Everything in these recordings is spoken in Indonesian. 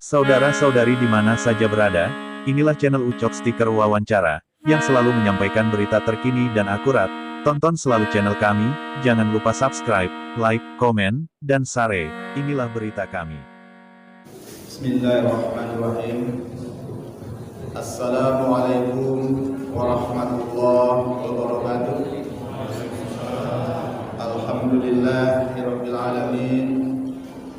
Saudara-saudari di mana saja berada, inilah channel Ucok Stiker Wawancara, yang selalu menyampaikan berita terkini dan akurat. Tonton selalu channel kami, jangan lupa subscribe, like, komen, dan share. Inilah berita kami. Bismillahirrahmanirrahim. Assalamualaikum warahmatullahi wabarakatuh. Alhamdulillahirabbil alamin.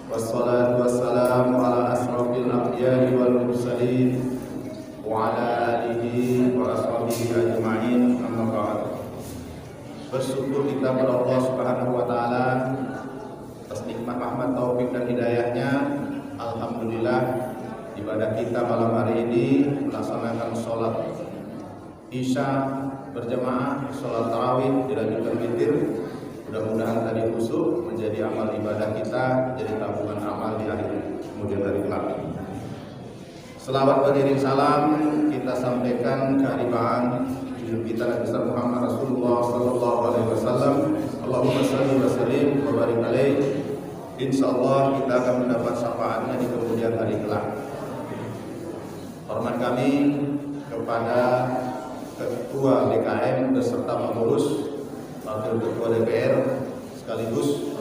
Wassalatu wassalamu ala asrofil anbiya'i wal mursalin wa ala alihi wa ashabihi ajma'in, amma ba'd. Bersyukur kita kepada Allah Subhanahu wa taala atas nikmat rahmat taufik dan hidayahnya. Alhamdulillah, ibadah kita malam hari ini melaksanakan sholat Isya berjamaah, sholat tarawih dilanjutkan witir. Mudah-mudahan tadi khusyuk menjadi amal ibadah kita, jadi tabungan amal di akhir kemudian hari kelak. Selawat beriring salam kita sampaikan keharibaan junjungan kita Nabi besar Muhammad Rasulullah sallallahu alaihi wasallam. Allahumma shalli wa sallim wa barik alaihi. Insyaallah kita akan mendapat syafaatnya di kemudian hari kelak. Hormat kami kepada Ketua DKM beserta pengurus, Wakil Ketua DPR sekaligus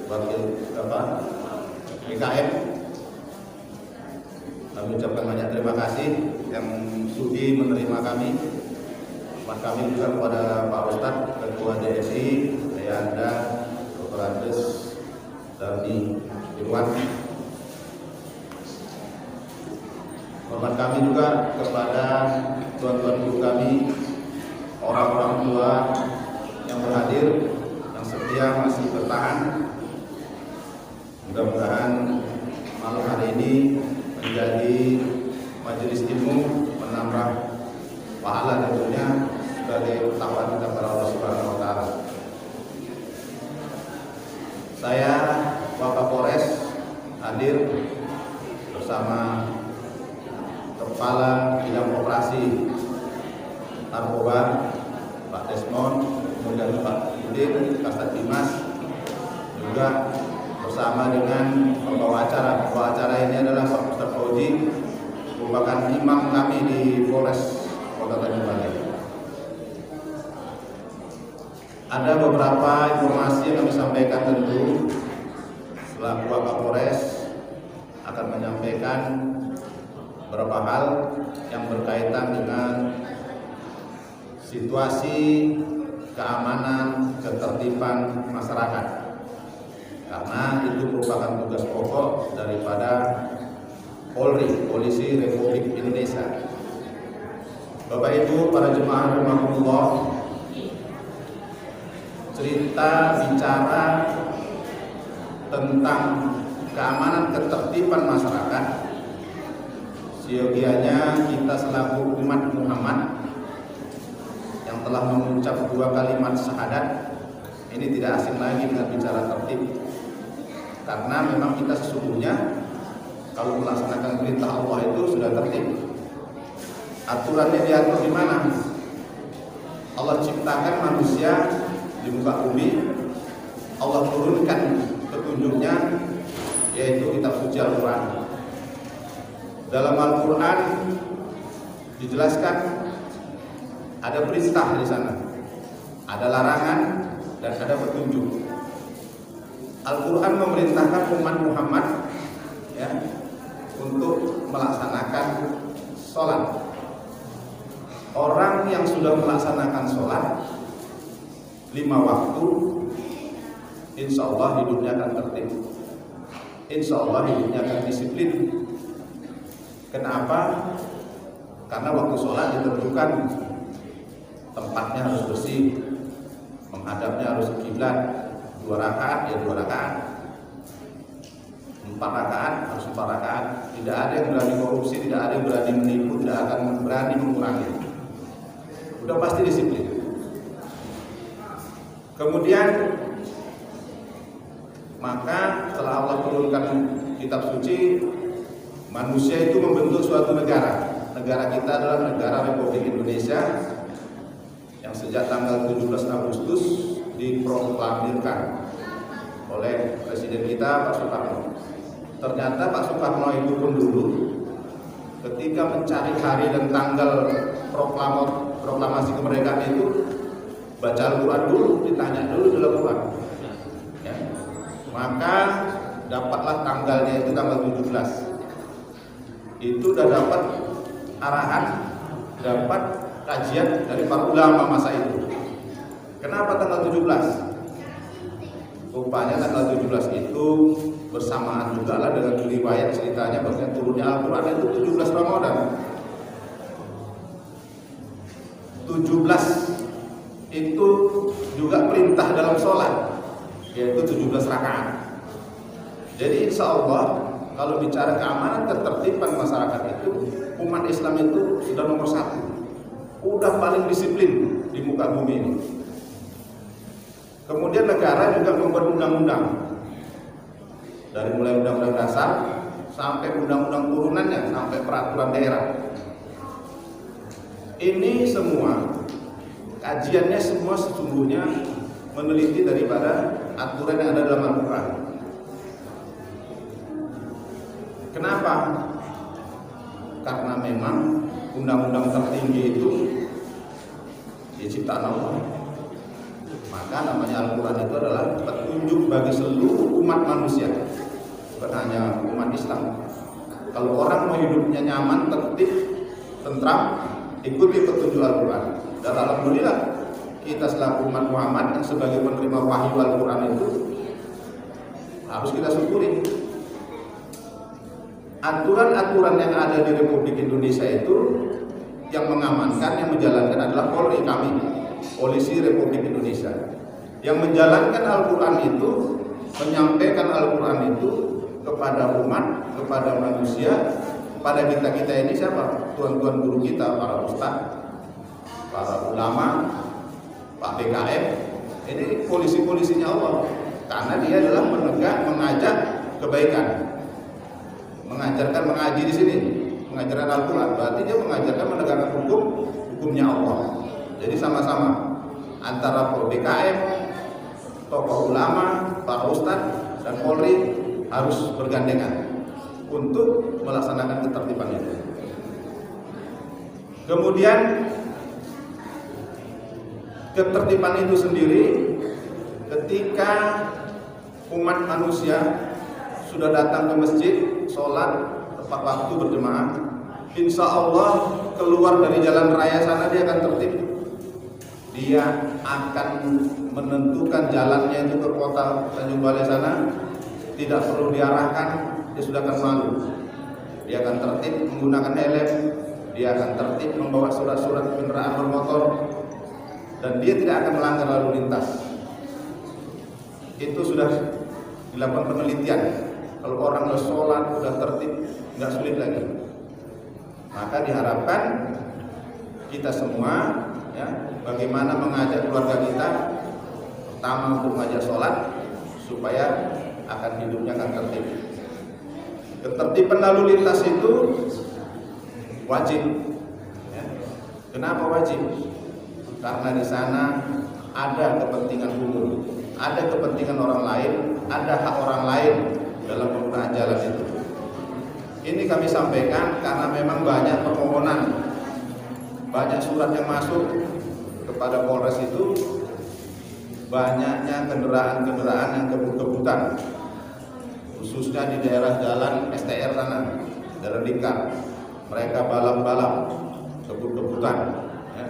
Wakil DKM. Kami ucapkan banyak terima kasih yang sudi menerima kami. Hormat kami juga kepada Pak Ustadz Ketua DSI, Ayanda, Dr. Andes, Dardi Irwan. Hormat kami juga kepada tuan-tuan guru kami, orang-orang tua yang berhadir, yang setia masih bertahan. Mudah-mudahan malam hari ini menjadi majelis ilmu, menambah pahala tentunya sebagai tawaran kita kepada Allah Subhanahu wa taala. Saya Wakapolres hadir bersama Kepala Bidang Operasi Narkoba Pak Desmond, kemudian Pak Udin, Kasat Dimas, juga bersama dengan pembawa acara. Pembawa acara ini adalah Pak Ustadz Fauzi, merupakan imam kami di Polres Kota Tanjung Balai. Ada beberapa informasi yang kami sampaikan, tentu selaku Wakapolres akan menyampaikan beberapa hal yang berkaitan dengan situasi keamanan, ketertiban masyarakat, karena itu merupakan tugas pokok daripada Polri, Polisi Republik Indonesia. Bapak Ibu, para jemaah rahimakumullah, cerita bicara tentang keamanan ketertiban masyarakat, siogianya kita selaku umat Muhammad yang telah mengucap 2 kalimat syahadat ini tidak asing lagi dengan bicara tertib, karena memang kita sesungguhnya kalau melaksanakan perintah Allah itu sudah tertib. Aturannya diatur di mana? Allah ciptakan manusia di muka bumi, Allah turunkan petunjuknya, yaitu kitab suci Al-Quran. Dalam Al-Quran dijelaskan ada perintah di sana, ada larangan, dan ada petunjuk. Al-Quran memerintahkan umat Muhammad untuk melaksanakan sholat. Orang yang sudah melaksanakan sholat 5 waktu, insya Allah hidupnya akan tertib, insya Allah hidupnya akan disiplin. Kenapa? Karena waktu sholat ditentukan, tempatnya harus bersih, menghadapnya harus kiblat, 2 rakaat ya 2 rakaat, 4 rakaat harus 4 rakaat. Tidak ada yang berani korupsi, tidak ada yang berani menipu, tidak akan berani mengurangi. Udah pasti disiplin. Kemudian maka setelah Allah turunkan kitab suci, manusia itu membentuk suatu negara. Negara kita adalah negara Republik Indonesia yang sejak tanggal 17 Agustus diproklamirkan oleh Presiden kita Pak Soekarno. Ternyata Pak Soekarno itu pun dulu ketika mencari hari dan tanggal proklamasi kemerdekaan itu baca Al-Quran dulu, ditanya dulu di Al-Quran ya. Maka dapatlah tanggalnya itu tanggal 17. Itu udah dapat arahan, dapat kajian dari para ulama masa itu. Kenapa tanggal 17? Rupanya tanggal 17 itu bersamaan juga lah dengan riwayat ceritanya bahwa turunnya Al-Quran itu 17 Ramadan. 17 itu juga perintah dalam sholat, yaitu 17 rakaat. Jadi insya Allah kalau bicara keamanan ketertiban masyarakat itu, umat Islam itu sudah nomor 1, udah paling disiplin di muka bumi ini. Kemudian negara juga membuat undang-undang, dari mulai undang-undang dasar sampai undang-undang turunannya sampai peraturan daerah. Ini semua kajiannya semua sesungguhnya meneliti daripada aturan yang ada dalam Al-Quran. Kenapa? Karena memang undang-undang tertinggi itu diciptakan Allah. Maka namanya Al-Quran itu adalah petunjuk bagi seluruh umat manusia, bukan hanya umat Islam. Kalau orang mau hidupnya nyaman, tertib, tentram, ikuti petunjuk Al-Quran. Dan alhamdulillah kita selaku umat Muhammad yang sebagai penerima wahyu Al-Quran itu harus kita syukuri. Aturan-aturan yang ada di Republik Indonesia itu yang mengamankan, yang menjalankan adalah Polri, kami, Polisi Republik Indonesia. Yang menjalankan Al-Quran itu, menyampaikan Al-Quran itu kepada umat, kepada manusia, pada kita-kita ini siapa? Tuan-tuan guru kita, para ustaz, para ulama, Pak BKM, ini polisi-polisinya Allah. Karena dia adalah mengajak kebaikan, mengajarkan mengaji di sini, mengajarkan Al-Quran. Berarti dia mengajarkan menegakkan hukumnya Allah. Jadi sama-sama antara BKM, tokoh ulama, para ustadz dan Polri harus bergandengan untuk melaksanakan ketertiban itu. Kemudian ketertiban itu sendiri ketika umat manusia sudah datang ke masjid, sholat tepat waktu berjemaah, insya Allah keluar dari jalan raya sana dia akan tertib. Dia akan menentukan jalannya itu ke kota Tanjung Balai sana, tidak perlu diarahkan, dia sudah akan malu. Dia akan tertib menggunakan helm, dia akan tertib membawa surat-surat kendaraan bermotor, dan dia tidak akan melanggar lalu lintas. Itu sudah dilakukan penelitian. Kalau orang sholat sudah tertib, nggak sulit lagi. Maka diharapkan kita semua, ya, bagaimana mengajak keluarga kita, pertama untuk mengajak sholat supaya akan hidupnya akan tertib. Ketertiban lalu lintas itu wajib. Ya. Kenapa wajib? Karena di sana ada kepentingan umum, ada kepentingan orang lain, ada hak orang lain dalam penggunaan jalan itu. Ini kami sampaikan karena memang banyak permohonan, banyak surat yang masuk kepada Polres itu, banyaknya kendaraan-kendaraan yang kebut-kebutan, khususnya di daerah jalan STR sana, daerah lingkar. Mereka balap-balap, kebut-kebutan. Ya.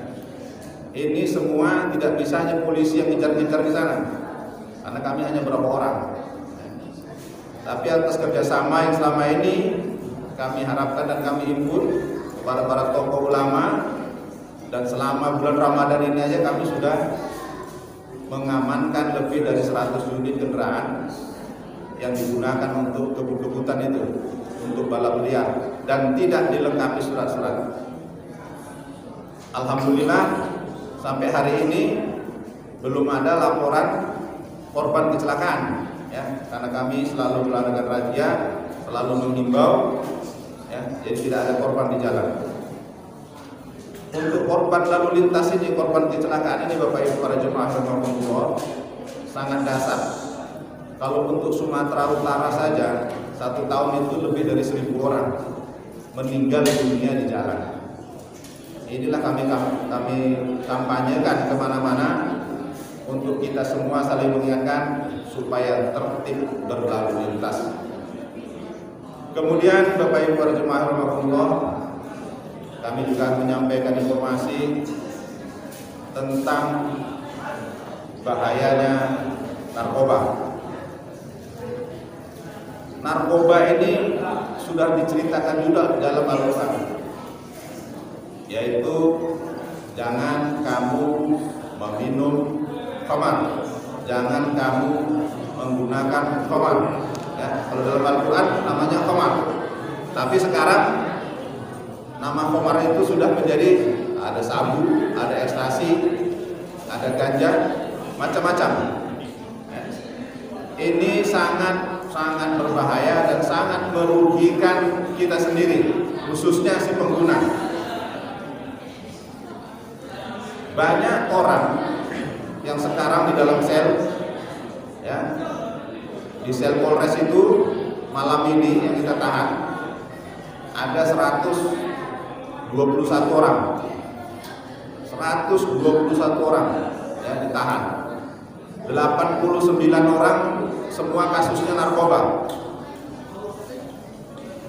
Ini semua tidak bisa hanya polisi yang ngejar-ngejar di sana, karena kami hanya berapa orang. Tapi atas kerjasama yang selama ini kami harapkan dan kami himpun kepada para tokoh ulama, dan selama bulan Ramadan ini aja kami sudah mengamankan lebih dari 100 unit kendaraan yang digunakan untuk kebut-kebutan itu, untuk balap liar, dan tidak dilengkapi surat-surat. Alhamdulillah sampai hari ini belum ada laporan korban kecelakaan, ya, karena kami selalu melakukan razia, selalu menghimbau, ya, jadi tidak ada korban di jalan. Untuk korban lalu lintas ini, korban kecelakaan ini, Bapak Ibu para jemaah rahimakumullah, sangat dasar. Kalau untuk Sumatera Utara saja 1 tahun itu lebih dari 1.000 orang meninggal dunia di jalan. Inilah kami kampanyekan kemana-mana untuk kita semua saling mengingatkan supaya tertib berlalu lintas. Kemudian Bapak Ibu para jemaah rahimakumullah, kami juga menyampaikan informasi tentang bahayanya narkoba. Narkoba ini sudah diceritakan juga dalam Al-Quran, yaitu jangan kamu meminum khamar, jangan kamu menggunakan khamar. Ya, kalau dalam Al-Quran namanya khamar, tapi sekarang nama khamar itu sudah menjadi ada sabu, ada ekstasi, ada ganja, macam-macam. Ini sangat berbahaya dan sangat merugikan kita sendiri, khususnya si pengguna. Banyak orang yang sekarang di dalam sel, ya, di sel Polres itu malam ini yang kita tahan ada 121 orang, 121 orang ya ditahan. 89 orang semua kasusnya narkoba.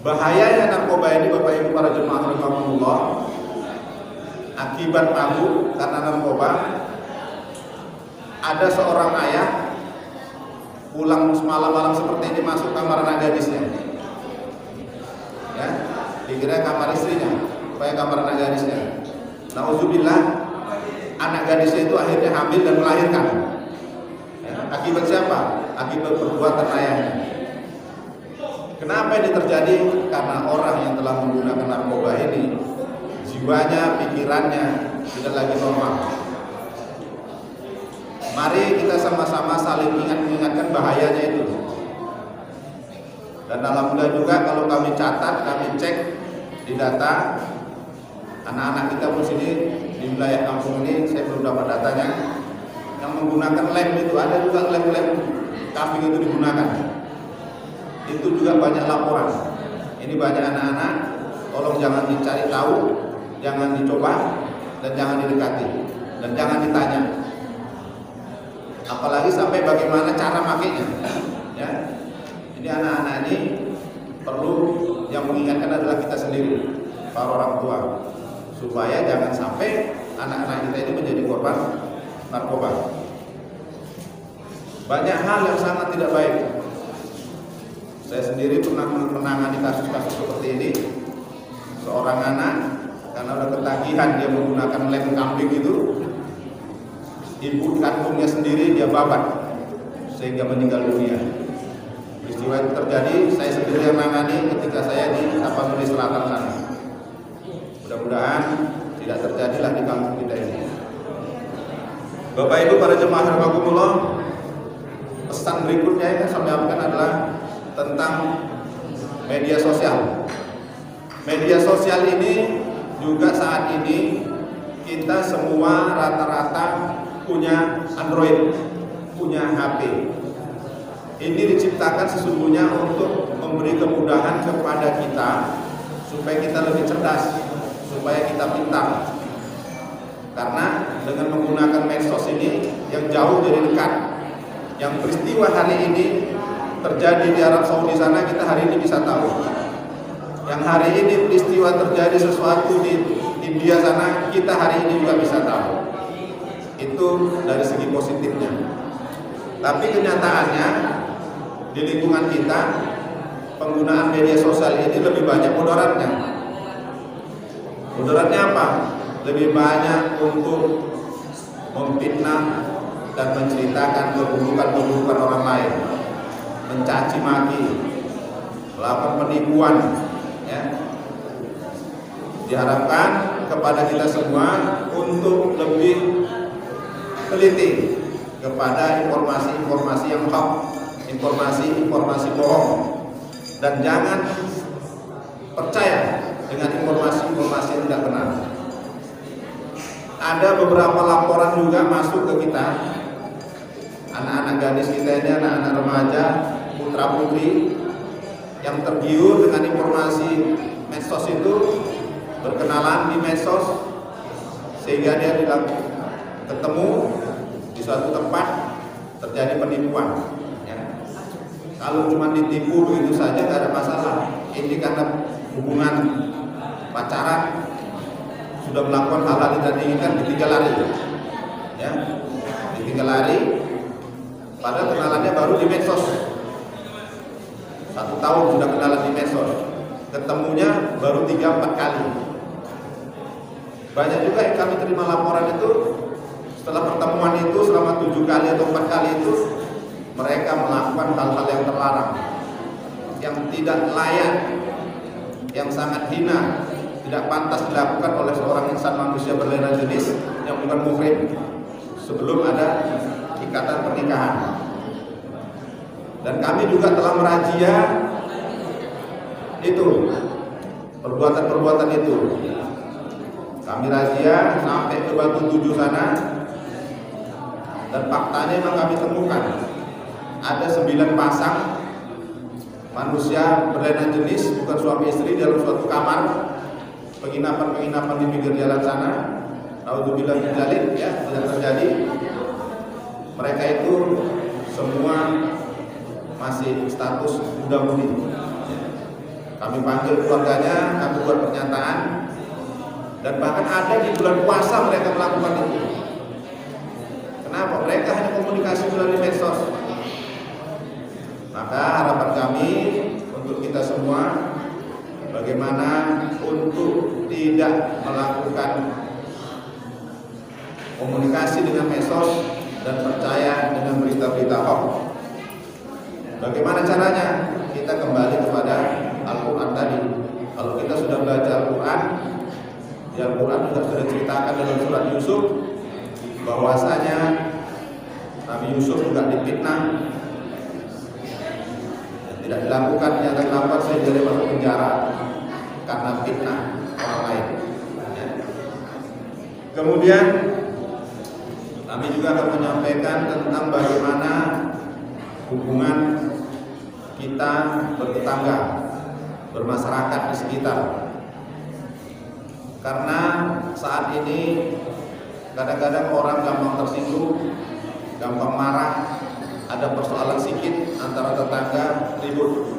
Bahayanya narkoba ini Bapak Ibu para jemaah rahimakumullah, akibat mabuk karena narkoba, ada seorang ayah pulang malam-malam seperti ini masuk kamar anak gadisnya, ya, dikira kamar istrinya, supaya kamar anak gadisnya. Nauzubillah, anak gadisnya itu akhirnya hamil dan melahirkan. Akibat siapa? Akibat perbuatan ayahnya. Kenapa ini terjadi? Karena orang yang telah menggunakan narkoba ini jiwanya, pikirannya tidak lagi normal. Mari kita sama-sama saling mengingatkan bahayanya itu. Dan alhamdulillah juga kalau kami catat, kami cek di data, anak-anak kita pun sini di wilayah kampung ini, saya belum dapat datanya, yang menggunakan lem itu, ada juga lem-lem kambing itu digunakan. Itu juga banyak laporan. Ini banyak anak-anak, tolong jangan dicari tahu, jangan dicoba, dan jangan didekati, dan jangan ditanya. Apalagi sampai bagaimana cara makainya. Ya, ini anak-anak ini perlu yang mengingatkan adalah kita sendiri, para orang tua, supaya jangan sampai anak-anak kita ini menjadi korban narkoba. Banyak hal yang sangat tidak baik. Saya sendiri pernah menangani kasus-kasus seperti ini. Seorang anak karena udah ketagihan dia menggunakan lem kambing itu, ibu kandungnya sendiri dia babat sehingga meninggal dunia. Peristiwa itu terjadi, saya sendiri yang menangani ketika saya di Tapanuli Selatan sana. Mudah-mudahan tidak terjadilah di kampung kita ini. Bapak Ibu para jemaah rahimakumullah, pesan berikutnya yang saya sampaikan adalah tentang media sosial. Media sosial ini juga saat ini kita semua rata-rata punya Android, punya HP. Ini diciptakan sesungguhnya untuk memberi kemudahan kepada kita supaya kita lebih cerdas, supaya kita pintar. Karena dengan menggunakan medsos ini yang jauh dari dekat, yang peristiwa hari ini terjadi di Arab Saudi sana, kita hari ini bisa tahu. Yang hari ini peristiwa terjadi sesuatu di India sana, kita hari ini juga bisa tahu. Itu dari segi positifnya. Tapi kenyataannya di lingkungan kita, penggunaan media sosial ini lebih banyak mudaratnya. Mudaratnya apa? Lebih banyak untuk memfitnah dan menceritakan keburukan-keburukan orang lain, mencaci maki, melakukan penipuan, ya. Diharapkan kepada kita semua untuk lebih teliti kepada informasi-informasi yang hoax, informasi-informasi bohong, dan jangan percaya dengan informasi-informasi yang tidak benar. Ada beberapa laporan juga masuk ke kita, anak-anak gadis kita ini, anak-anak remaja, putra putri yang tergiur dengan informasi medsos itu berkenalan di medsos sehingga dia ketemu di suatu tempat terjadi penipuan. Ya. Kalau cuma ditipu begitu saja nggak ada masalah. Ini karena hubungan pacaran sudah melakukan hal-hal yang tidak diinginkan, ditinggal lari. Ya, ditinggal lari. Padahal kenalannya baru di medsos. 1 tahun sudah kenalan di medsos. Ketemunya baru 3-4 kali. Banyak juga yang kami terima laporan itu setelah pertemuan itu selama 7 kali atau 4 kali itu mereka melakukan hal-hal yang terlarang, yang tidak layak, yang sangat hina, tidak pantas dilakukan oleh seorang insan manusia berlainan jenis yang bukan muhrim sebelum ada ikatan pernikahan. Dan kami juga telah merazia itu perbuatan-perbuatan itu. Kami razia sampai ke Batu Tujuh sana, dan faktanya memang kami temukan ada 9 pasang manusia berlainan jenis bukan suami istri dalam suatu kamar penginapan di pinggir jalan sana. Naudzubillah min dzalik, ya, tidak terjadi. Mereka itu semua masih status muda-mudi. Kami panggil keluarganya, kami buat pernyataan, dan bahkan ada di bulan puasa mereka melakukan itu. Kenapa? Mereka hanya komunikasi melalui medsos. Maka harapan kami untuk kita semua, bagaimana untuk tidak melakukan komunikasi dengan medsos dan percaya dengan berita-berita hoax. Bagaimana caranya? Kita kembali kepada Al-Quran tadi. Kalau kita sudah baca Al-Quran, di Al-Quran juga sudah ceritakan dalam surat Yusuf bahwasanya Nabi Yusuf juga difitnah, tidak dilakukan yang dilakukan sehingga dia masuk penjara karena fitnah orang lain. Ya. Kemudian kami juga akan menyampaikan tentang bagaimana hubungan kita bertetangga, bermasyarakat di sekitar. Karena saat ini kadang-kadang orang gampang tersinggung, gampang marah, ada persoalan sedikit antara tetangga ribut,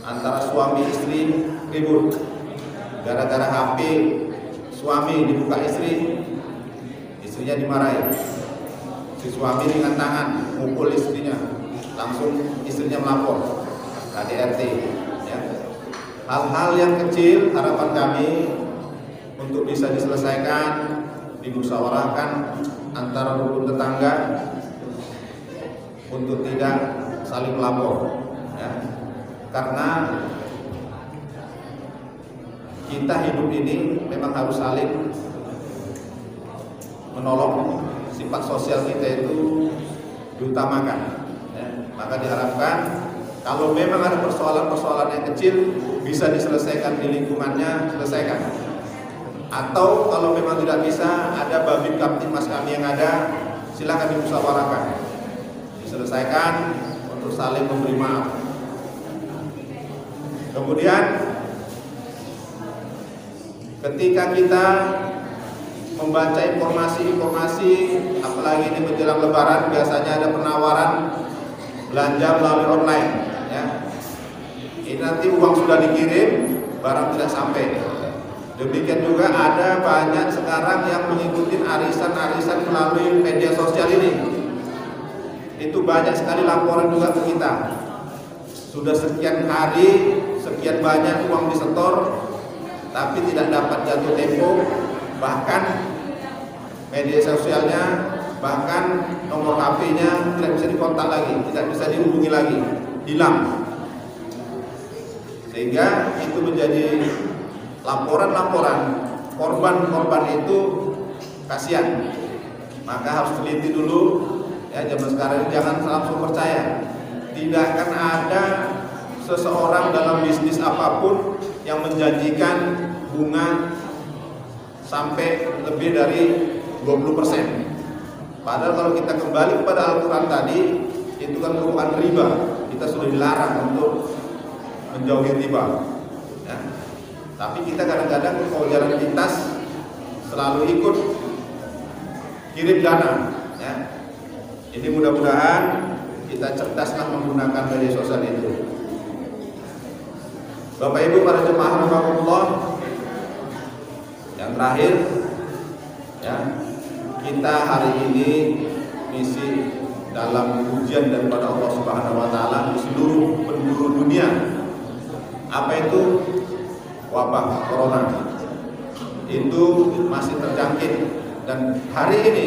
antara suami istri ribut, gara-gara HP suami dibuka istri, istrinya dimarahi, si suami dengan tangan mukul istrinya, langsung istrinya melapor KDRT. Ya. Hal-hal yang kecil harapan kami untuk bisa diselesaikan, dimusyawarahkan antara rukun tetangga untuk tidak saling melapor, ya. Karena kita hidup ini memang harus saling menolong, sifat sosial kita itu diutamakan, ya. Maka diharapkan kalau memang ada persoalan-persoalan yang kecil bisa diselesaikan di lingkungannya, selesaikan. Atau kalau memang tidak bisa, ada babin kaptimas kami yang ada, silakan dimusyawarahkan, diselesaikan untuk saling memberi maaf. Kemudian ketika kita membaca informasi-informasi, apalagi ini menjelang Lebaran, biasanya ada penawaran belanja melalui online, ya. Ini nanti uang sudah dikirim, barang tidak sampai. Demikian juga ada banyak sekarang yang mengikuti arisan-arisan melalui media sosial ini. Itu banyak sekali laporan juga ke kita. Sudah sekian hari, sekian banyak uang disetor, tapi tidak dapat jatuh tempo, bahkan media sosialnya, bahkan nomor HP-nya tidak bisa dikontak lagi, tidak bisa dihubungi lagi, hilang. Sehingga itu menjadi laporan-laporan korban-korban itu kasihan. Maka harus teliti dulu, ya, zaman sekarang jangan langsung percaya. Tidak akan ada seseorang dalam bisnis apapun yang menjanjikan bunga sampai lebih dari 20%. Padahal kalau kita kembali kepada Al-Quran tadi, itu kan merupakan riba. Kita sudah dilarang untuk menjauhi riba. Ya. Tapi kita kadang-kadang kalau jalan lintas selalu ikut kirim dana. Ya. Jadi mudah-mudahan kita cerdaslah menggunakan media sosial itu. Bapak Ibu para jemaah rahimakumullah, yang terakhir, ya, kita hari ini misi dalam ujian daripada Allah Subhanahu wa taala di seluruh penjuru dunia. Apa itu? Wabah corona. Itu masih terjangkit dan hari ini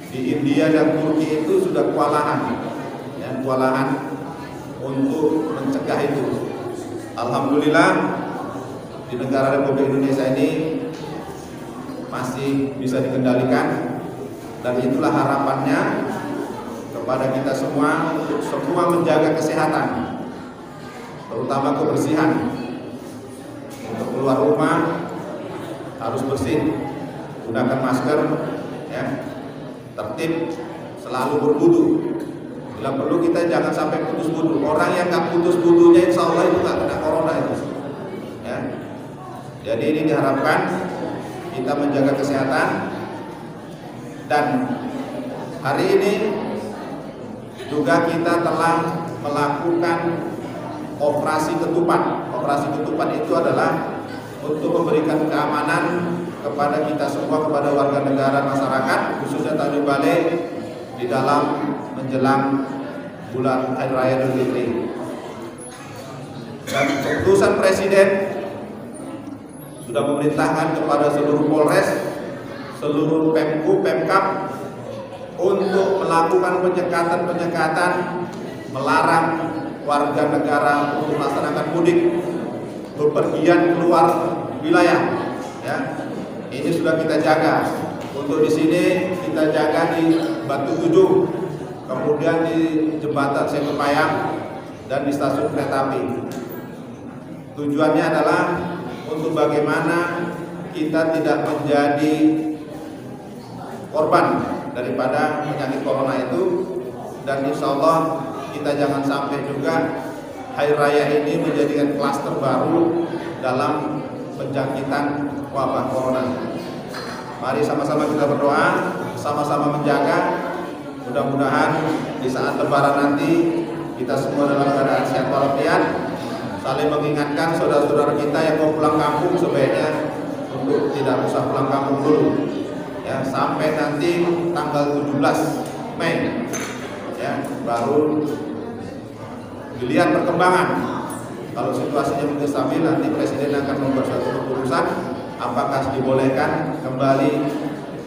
di India dan Turki itu sudah kewalahan, ya, kewalahan untuk mencegah itu. Alhamdulillah di negara Republik Indonesia ini masih bisa dikendalikan, dan itulah harapannya kepada kita semua untuk semua menjaga kesehatan, terutama kebersihan. Untuk keluar rumah harus bersih, gunakan masker, ya, tertib, selalu berwudu. Bila perlu kita jangan sampai putus wudu. Orang yang nggak putus wudunya insya Allah itu nggak kena corona itu. Ya. Jadi ini diharapkan kita menjaga kesehatan, dan hari ini juga kita telah melakukan operasi ketupat. Operasi ketupat itu adalah untuk memberikan keamanan kepada kita semua, kepada warga negara masyarakat, khususnya Tanjung Balai di dalam menjelang bulan Hari Raya Idul Fitri. Dan keputusan Presiden sudah memerintahkan kepada seluruh Polres, seluruh Pemku, Pemkab untuk melakukan penyekatan, melarang warga negara untuk melaksanakan mudik, bepergian keluar wilayah. Ya, ini sudah kita jaga. Untuk di sini kita jaga di Batu Tujuh, kemudian di jembatan Sekepayang, dan di stasiun kereta api. Tujuannya adalah untuk bagaimana kita tidak menjadi korban daripada penyakit corona itu, dan insya Allah kita jangan sampai juga Hari Raya ini menjadikan klaster baru dalam penjangkitan wabah corona. Mari sama-sama kita berdoa, sama-sama menjaga. Mudah-mudahan di saat Lebaran nanti kita semua dalam keadaan sehat walafiat, saling mengingatkan saudara-saudara kita yang mau pulang kampung sebaiknya untuk tidak usah pulang kampung dulu. Ya, sampai nanti tanggal 17 Mei, ya, baru dilihat perkembangan. Kalau situasinya mungkin stabil, nanti Presiden akan membuat suatu keputusan apakah dibolehkan kembali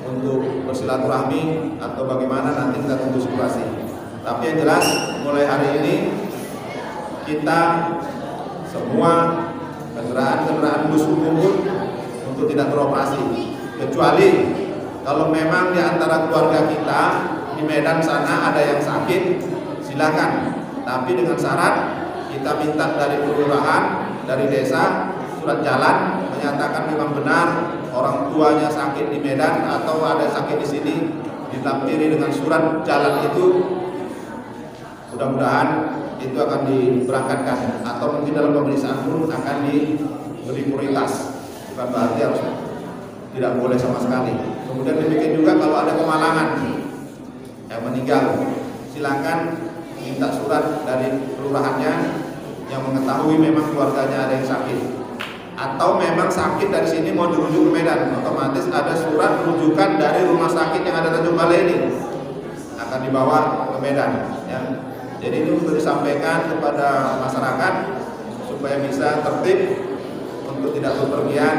untuk bersilaturahmi atau bagaimana, nanti kita tunggu situasi. Tapi yang jelas mulai hari ini kita semua kendaraan bus umum untuk tidak beroperasi, kecuali kalau memang di antara keluarga kita di Medan sana ada yang sakit, silakan. Tapi dengan syarat kita minta dari kelurahan, dari desa, surat jalan menyatakan memang benar orang tuanya sakit di Medan atau ada sakit di sini, dilampiri dengan surat jalan itu. Mudah-mudahan itu akan diberangkatkan, atau mungkin dalam pemeriksaan pun akan diberi prioritas. Bukan berarti harus tidak boleh sama sekali. Kemudian demikian juga kalau ada kemalangan yang meninggal, silakan minta surat dari kelurahannya yang mengetahui memang keluarganya ada yang sakit, atau memang sakit dari sini mau dirujuk ke Medan, otomatis ada surat rujukan dari rumah sakit yang ada Tanjung Balai ini akan dibawa ke Medan. Ya. Jadi ini untuk disampaikan kepada masyarakat supaya bisa tertib untuk tidak bepergian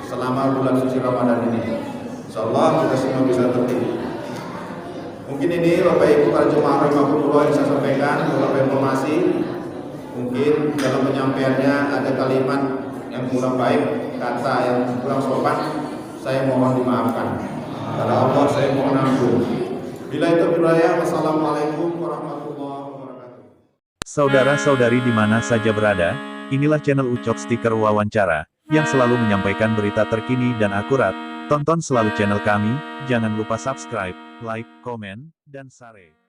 selama bulan suci Ramadan ini. Insyaallah kita semua bisa tertib. Mungkin ini Bapak Ibu para jemaah rahimakumullah yang saya sampaikan beberapa informasi. Mungkin dalam penyampaiannya ada kalimat yang kurang baik, kata yang kurang sopan, saya mohon dimaafkan. Karena Allah saya mohon ampun. Bila itu wilayah, wassalamualaikum warahmatullahi wabarakatuh. Saudara-saudari di mana saja berada, inilah channel Ucok Stiker Wawancara, yang selalu menyampaikan berita terkini dan akurat. Tonton selalu channel kami, jangan lupa subscribe, like, komen, dan share.